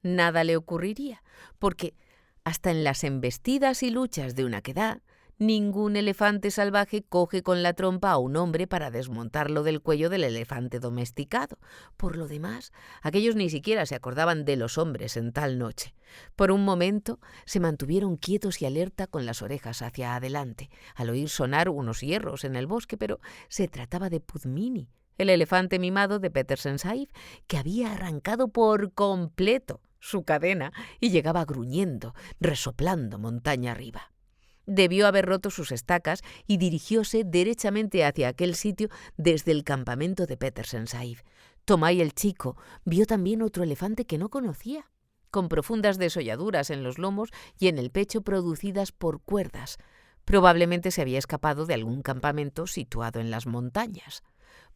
nada le ocurriría, porque hasta en las embestidas y luchas de una quedá, ningún elefante salvaje coge con la trompa a un hombre para desmontarlo del cuello del elefante domesticado. Por lo demás, aquellos ni siquiera se acordaban de los hombres en tal noche. Por un momento se mantuvieron quietos y alerta con las orejas hacia adelante, al oír sonar unos hierros en el bosque, pero se trataba de Pudmini, el elefante mimado de Petersen Sahib, que había arrancado por completo su cadena y llegaba gruñendo, resoplando montaña arriba. Debió haber roto sus estacas y dirigióse derechamente hacia aquel sitio desde el campamento de Petersen Sahib. Tomái el chico vio también otro elefante que no conocía, con profundas desolladuras en los lomos y en el pecho producidas por cuerdas. Probablemente se había escapado de algún campamento situado en las montañas.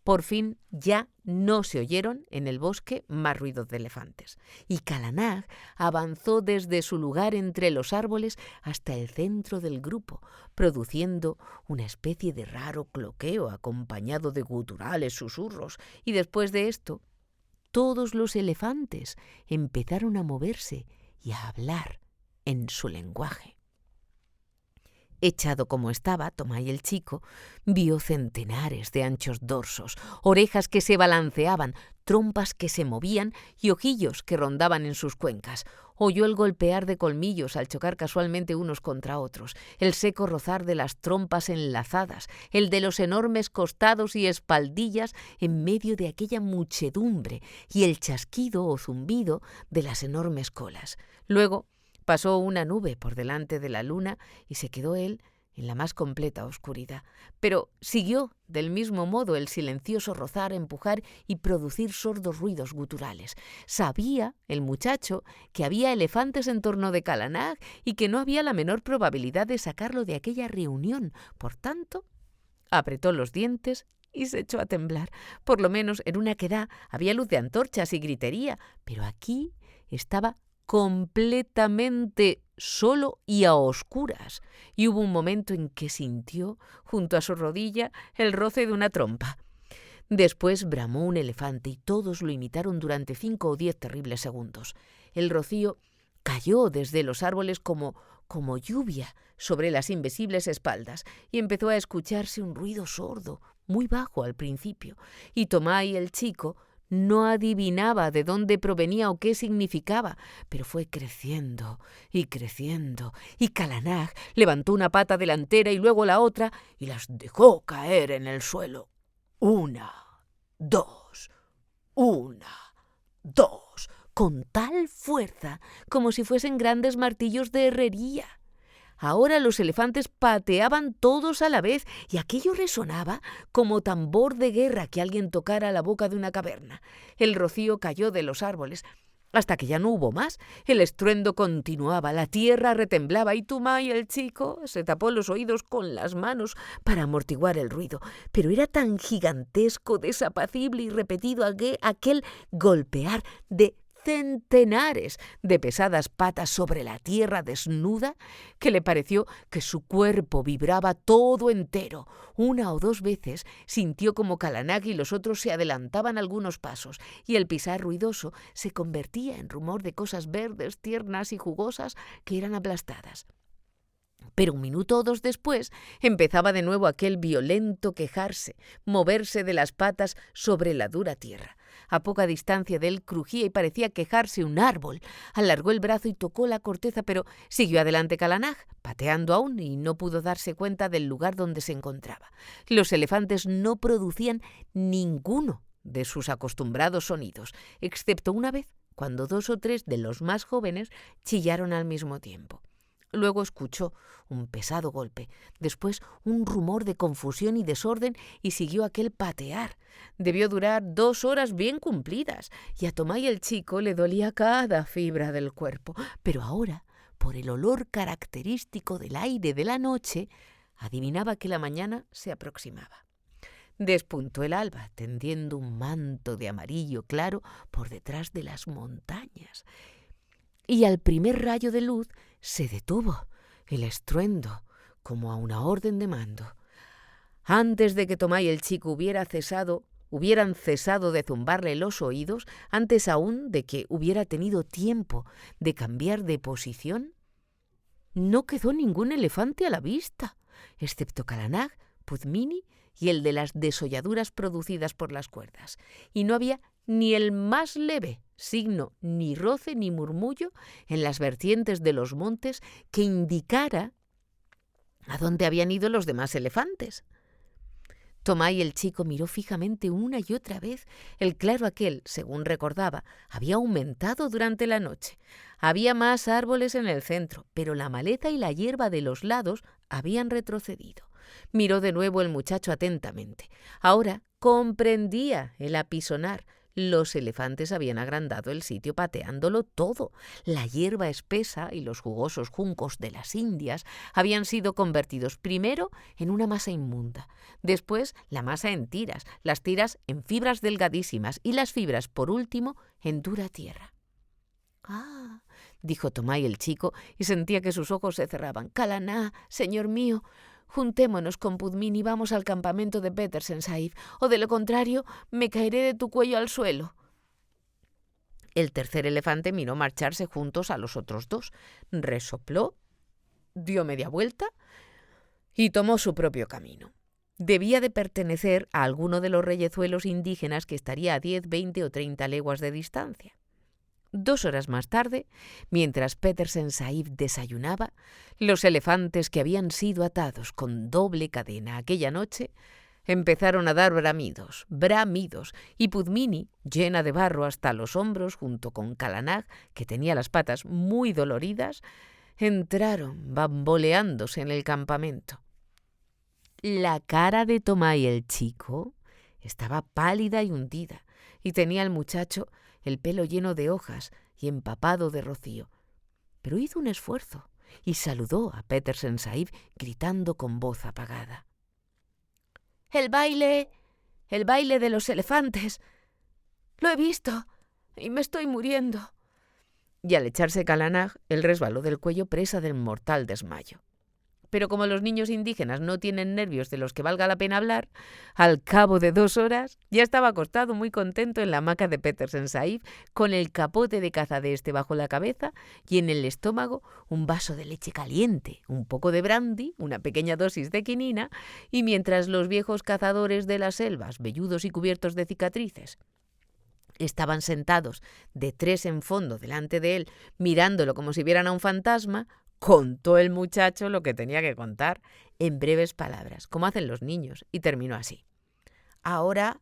Por fin ya no se oyeron en el bosque más ruidos de elefantes, y Kala Nag avanzó desde su lugar entre los árboles hasta el centro del grupo, produciendo una especie de raro cloqueo acompañado de guturales susurros, y después de esto, todos los elefantes empezaron a moverse y a hablar en su lenguaje. Echado como estaba, Tomái el chico vio centenares de anchos dorsos, orejas que se balanceaban, trompas que se movían y ojillos que rondaban en sus cuencas. Oyó el golpear de colmillos al chocar casualmente unos contra otros, el seco rozar de las trompas enlazadas, el de los enormes costados y espaldillas en medio de aquella muchedumbre y el chasquido o zumbido de las enormes colas. Luego pasó una nube por delante de la luna y se quedó él en la más completa oscuridad. Pero siguió del mismo modo el silencioso rozar, empujar y producir sordos ruidos guturales. Sabía el muchacho que había elefantes en torno de Kala Nag y que no había la menor probabilidad de sacarlo de aquella reunión. Por tanto, apretó los dientes y se echó a temblar. Por lo menos en una quedá había luz de antorchas y gritería, pero aquí estaba completamente solo y a oscuras, y hubo un momento en que sintió, junto a su rodilla, el roce de una trompa. Después bramó un elefante y todos lo imitaron durante 5 o 10 terribles segundos. El rocío cayó desde los árboles como lluvia sobre las invisibles espaldas, y empezó a escucharse un ruido sordo, muy bajo al principio, y Tomái el chico no adivinaba de dónde provenía o qué significaba, pero fue creciendo, y Kala Nag levantó una pata delantera y luego la otra y las dejó caer en el suelo. 1, 2, 1, 2, con tal fuerza como si fuesen grandes martillos de herrería. Ahora los elefantes pateaban todos a la vez y aquello resonaba como tambor de guerra que alguien tocara a la boca de una caverna. El rocío cayó de los árboles hasta que ya no hubo más. El estruendo continuaba, la tierra retemblaba y Tomái el chico se tapó los oídos con las manos para amortiguar el ruido. Pero era tan gigantesco, desapacible y repetido aquel golpear de centenares de pesadas patas sobre la tierra desnuda, que le pareció que su cuerpo vibraba todo entero. 1 o 2 veces sintió como Kala Nag y los otros se adelantaban algunos pasos, y el pisar ruidoso se convertía en rumor de cosas verdes, tiernas y jugosas que eran aplastadas. Pero 1 minuto o 2 después empezaba de nuevo aquel violento quejarse, moverse de las patas sobre la dura tierra. A poca distancia de él crujía y parecía quejarse un árbol. Alargó el brazo y tocó la corteza, pero siguió adelante Kala Nag, pateando aún, y no pudo darse cuenta del lugar donde se encontraba. Los elefantes no producían ninguno de sus acostumbrados sonidos, excepto una vez, cuando 2 o 3 de los más jóvenes chillaron al mismo tiempo. Luego escuchó un pesado golpe, después un rumor de confusión y desorden, y siguió aquel patear. Debió durar 2 horas bien cumplidas, y a Tomái el chico le dolía cada fibra del cuerpo. Pero ahora, por el olor característico del aire de la noche, adivinaba que la mañana se aproximaba. Despuntó el alba, tendiendo un manto de amarillo claro por detrás de las montañas, y al primer rayo de luz se detuvo el estruendo, como a una orden de mando. Antes de que Tomái el chico hubieran cesado de zumbarle los oídos, antes aún de que hubiera tenido tiempo de cambiar de posición, no quedó ningún elefante a la vista, excepto Kala Nag, Pudmini y el de las desolladuras producidas por las cuerdas, y no había ni el más leve signo, ni roce ni murmullo en las vertientes de los montes que indicara a dónde habían ido los demás elefantes. Tomái el chico miró fijamente una y otra vez. El claro aquel, según recordaba, había aumentado durante la noche. Había más árboles en el centro, pero la maleza y la hierba de los lados habían retrocedido. Miró de nuevo el muchacho atentamente. Ahora comprendía el apisonar. Los elefantes habían agrandado el sitio pateándolo todo. La hierba espesa y los jugosos juncos de las Indias habían sido convertidos primero en una masa inmunda, después la masa en tiras, las tiras en fibras delgadísimas y las fibras, por último, en dura tierra. «Ah», dijo Tomái el chico, y sentía que sus ojos se cerraban. «Kalaná, señor mío, juntémonos con Pudmini y vamos al campamento de Petersen Sahib, o de lo contrario me caeré de tu cuello al suelo». El tercer elefante miró marcharse juntos a los otros dos, resopló, dio media vuelta y tomó su propio camino. Debía de pertenecer a alguno de los reyezuelos indígenas que estaría a 10, 20 o 30 leguas de distancia. 2 horas más tarde, mientras Petersen Sahib desayunaba, los elefantes que habían sido atados con doble cadena aquella noche empezaron a dar bramidos, y Pudmini, llena de barro hasta los hombros, junto con Kalaná, que tenía las patas muy doloridas, entraron bamboleándose en el campamento. La cara de Tomái el chico estaba pálida y hundida, y tenía el muchacho el pelo lleno de hojas y empapado de rocío. Pero hizo un esfuerzo y saludó a Petersen Sahib gritando con voz apagada: ¡El baile de los elefantes! ¡Lo he visto y me estoy muriendo! Y al echarse Kalaná, él resbaló del cuello presa del mortal desmayo. Pero como los niños indígenas no tienen nervios de los que valga la pena hablar, al cabo de 2 horas ya estaba acostado muy contento en la hamaca de Petersen Sahib, con el capote de caza de este bajo la cabeza y en el estómago un vaso de leche caliente, un poco de brandy, una pequeña dosis de quinina, y mientras los viejos cazadores de las selvas, velludos y cubiertos de cicatrices, estaban sentados de 3 en fondo delante de él, mirándolo como si vieran a un fantasma, contó el muchacho lo que tenía que contar en breves palabras, como hacen los niños, y terminó así: «Ahora,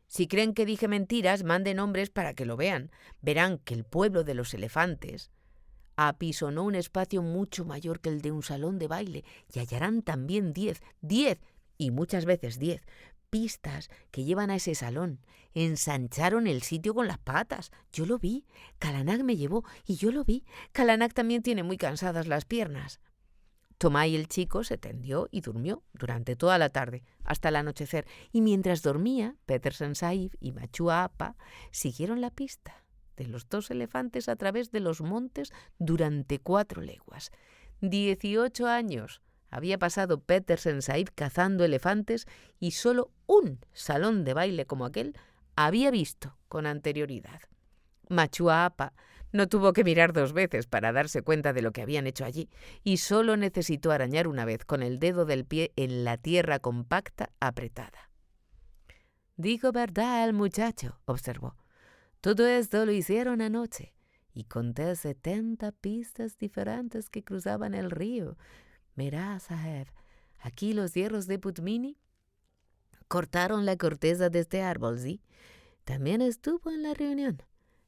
si creen que dije mentiras, manden hombres para que lo vean. Verán que el pueblo de los elefantes apisonó un espacio mucho mayor que el de un salón de baile, y hallarán también 10 y muchas veces 10 pistas que llevan a ese salón. Ensancharon el sitio con las patas. Yo lo vi. Kalaná me llevó y yo lo vi. Kalaná también tiene muy cansadas las piernas». Tomái el chico se tendió y durmió durante toda la tarde, hasta el anochecer, y mientras dormía, Petersen Sahib y Machua Appa siguieron la pista de los 2 elefantes a través de los montes durante 4 leguas. 18 años había pasado Petersen Sahib cazando elefantes y solo un salón de baile como aquel había visto con anterioridad. Machua Appa no tuvo que mirar 2 veces para darse cuenta de lo que habían hecho allí, y solo necesitó arañar una vez con el dedo del pie en la tierra compacta apretada. «Dijo verdad el muchacho», observó. «Todo esto lo hicieron anoche, y conté 70 pistas diferentes que cruzaban el río. Mirá, Saheb, aquí los hierros de Pudmini cortaron la corteza de este árbol, ¿sí? También estuvo en la reunión».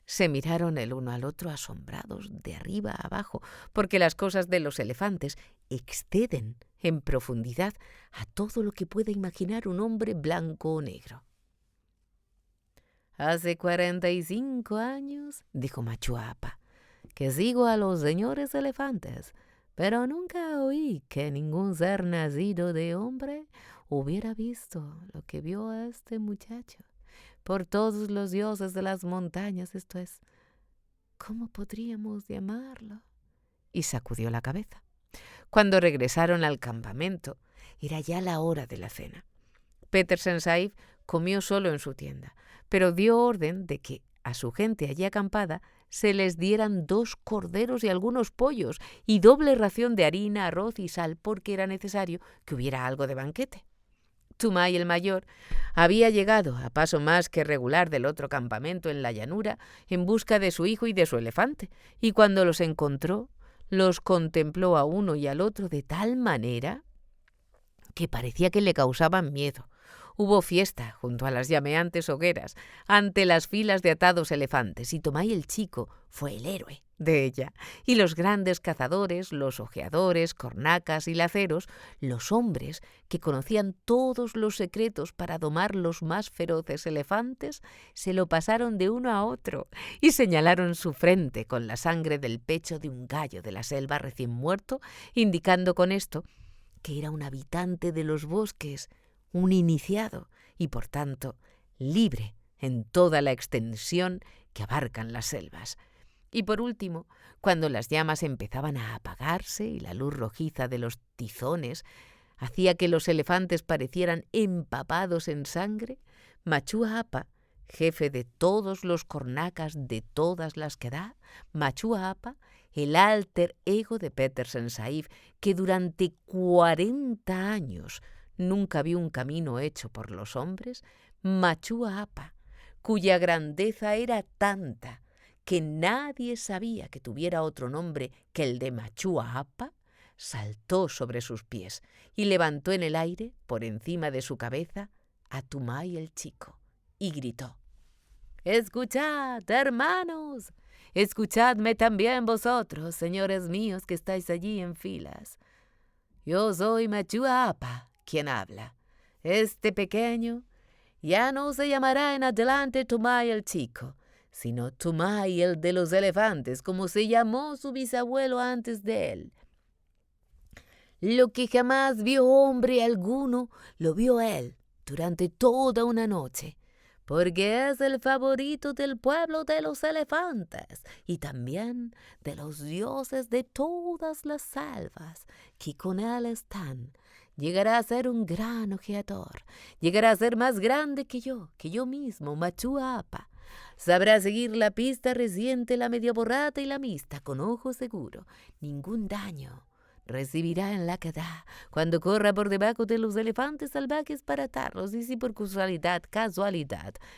Se miraron el uno al otro asombrados de arriba a abajo, porque las cosas de los elefantes exceden en profundidad a todo lo que pueda imaginar un hombre blanco o negro. «Hace 45 años», dijo Machua Appa, «que sigo a los señores elefantes, pero nunca oí que ningún ser nacido de hombre hubiera visto lo que vio este muchacho. Por todos los dioses de las montañas, esto es, ¿cómo podríamos llamarlo?». Y sacudió la cabeza. Cuando regresaron al campamento, era ya la hora de la cena. Petersen Sahib comió solo en su tienda, pero dio orden de que a su gente allí acampada se les dieran 2 corderos y algunos pollos y doble ración de harina, arroz y sal, porque era necesario que hubiera algo de banquete. Tomái el mayor había llegado a paso más que regular del otro campamento en la llanura en busca de su hijo y de su elefante, y cuando los encontró, los contempló a uno y al otro de tal manera que parecía que le causaban miedo. Hubo fiesta junto a las llameantes hogueras, ante las filas de atados elefantes, y Tomái el Chico fue el héroe de ella. Y los grandes cazadores, los ojeadores, cornacas y laceros, los hombres que conocían todos los secretos para domar los más feroces elefantes, se lo pasaron de uno a otro y señalaron su frente con la sangre del pecho de un gallo de la selva recién muerto, indicando con esto que era un habitante de los bosques, un iniciado y, por tanto, libre en toda la extensión que abarcan las selvas. Y por último, cuando las llamas empezaban a apagarse y la luz rojiza de los tizones hacía que los elefantes parecieran empapados en sangre, Machua Apa, jefe de todos los cornacas de todas las Kedah, Machua Apa, el alter ego de Petersen Sahib, que durante 40 años nunca vio un camino hecho por los hombres, Machua Apa, cuya grandeza era tanta que nadie sabía que tuviera otro nombre que el de Machua Apa, saltó sobre sus pies y levantó en el aire, por encima de su cabeza, a Tomái el Chico y gritó: «¡Escuchad, hermanos! Escuchadme también vosotros, señores míos que estáis allí en filas. Yo soy Machua Apa quien habla. Este pequeño ya no se llamará en adelante Tomái el Chico, sino Tomái el de los elefantes, como se llamó su bisabuelo antes de él. Lo que jamás vio hombre alguno, lo vio él durante toda una noche, porque es el favorito del pueblo de los elefantes y también de los dioses de todas las selvas que con él están. Llegará a ser un gran ojeador, llegará a ser más grande que yo mismo, Machua Apa. Sabrá seguir la pista reciente, la medio borrada y la mixta, con ojo seguro. Ningún daño recibirá en la Kedah cuando corra por debajo de los elefantes salvajes para atarlos, y si por casualidad,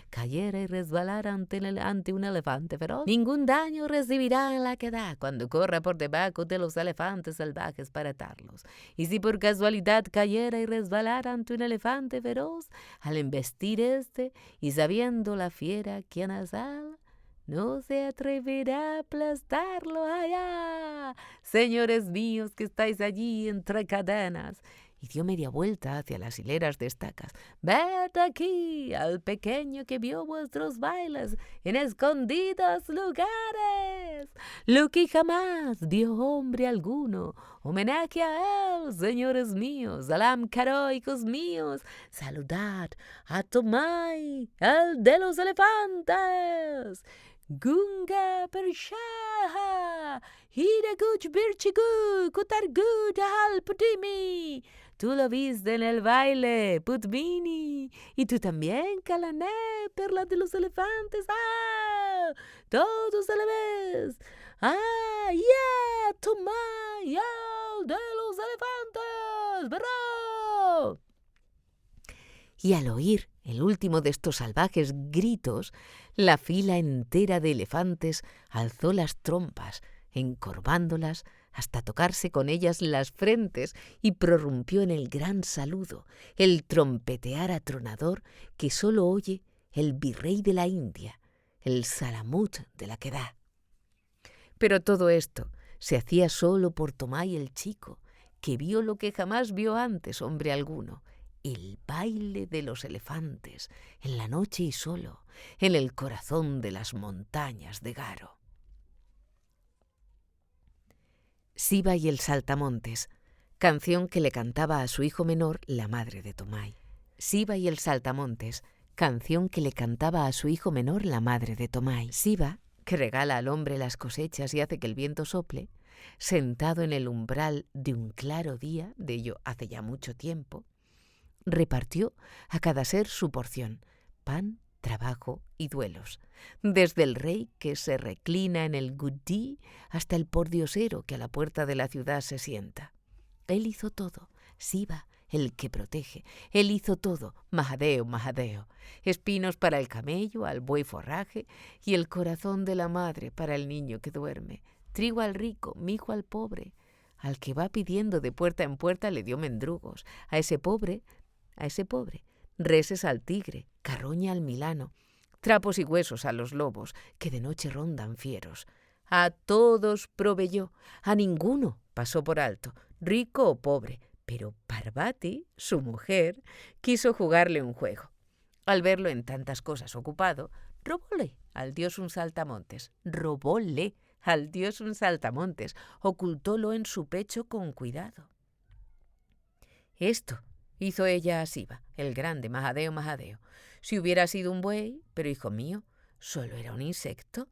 cayera y resbalara ante un elefante feroz, ningún daño recibirá en la Kedah cuando corra por debajo de los elefantes salvajes para atarlos, y si por casualidad cayera y resbalara ante un elefante feroz, al embestir y sabiendo la fiera quién es él, no se atreverá a aplastarlo allá, señores míos que estáis allí entre cadenas. Y dio media vuelta hacia las hileras de estacas. Ved aquí al pequeño que vio vuestros bailes en escondidos lugares, lo que jamás vio hombre alguno. Homenaje a él, señores míos, salam caroicos míos, saludad a Tomái, el de los elefantes. Gunga Pershaha, Hiraguch Birchigu, Kutargu Dahal Putimi. Tú lo viste en el baile, Putmini. Y tú también, Kalané, perla de los elefantes. ¡Ah! Todos a la vez. ¡Ah! ¡Ya! Tomái, el de los elefantes. ¡Bravo! Y al oír el último de estos salvajes gritos, la fila entera de elefantes alzó las trompas, encorvándolas hasta tocarse con ellas las frentes, y prorrumpió en el gran saludo, el trompetear atronador que sólo oye el virrey de la India, el Salamut de la Kedah. Pero todo esto se hacía solo por Tomái el Chico, que vio lo que jamás vio antes hombre alguno: el baile de los elefantes, en la noche y solo, en el corazón de las montañas de Garo. Siva y el saltamontes, canción que le cantaba a su hijo menor la madre de Tomái. Siva y el saltamontes, canción que le cantaba a su hijo menor la madre de Tomái. Siva, que regala al hombre las cosechas y hace que el viento sople, sentado en el umbral de un claro día, de ello hace ya mucho tiempo, repartió a cada ser su porción, pan, trabajo y duelos, desde el rey que se reclina en el gudí hasta el pordiosero que a la puerta de la ciudad se sienta. Él hizo todo, Siva, el que protege, él hizo todo, Mahadeo, Mahadeo, espinos para el camello, al buey forraje, y el corazón de la madre para el niño que duerme, trigo al rico, mijo al pobre, al que va pidiendo de puerta en puerta le dio mendrugos, a ese pobre reses al tigre, carroña al milano, trapos y huesos a los lobos, que de noche rondan fieros. A todos proveyó, a ninguno pasó por alto, rico o pobre, pero Parvati, su mujer, quiso jugarle un juego. Al verlo en tantas cosas ocupado, robóle al dios un saltamontes, ocultólo en su pecho con cuidado. Esto hizo ella a Siva, el grande Mahadeo. Si hubiera sido un buey, pero hijo mío, solo era un insecto.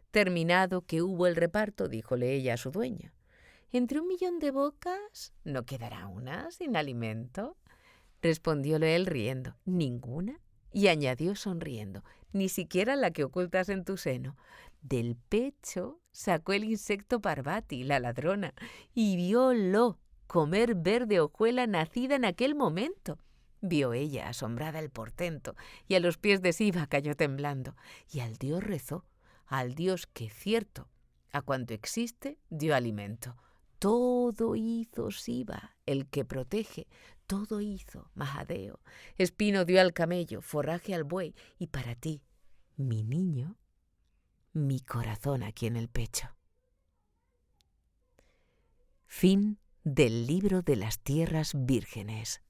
Terminado que hubo el reparto, díjole ella a su dueño: entre 1.000.000 de bocas, ¿no quedará una sin alimento? Respondióle él riendo: ninguna. Y añadió sonriendo: ni siquiera la que ocultas en tu seno. Del pecho sacó el insecto Parvati, la ladrona, y viólo comer verde hojuela nacida en aquel momento. Vio ella asombrada el portento, y a los pies de Siva cayó temblando, y al dios rezó, al dios que cierto, a cuanto existe, dio alimento. Todo hizo Siva, el que protege, todo hizo Mahadeo. Espino dio al camello, forraje al buey, y para ti, mi niño, mi corazón aquí en el pecho. Fin del libro de las tierras vírgenes.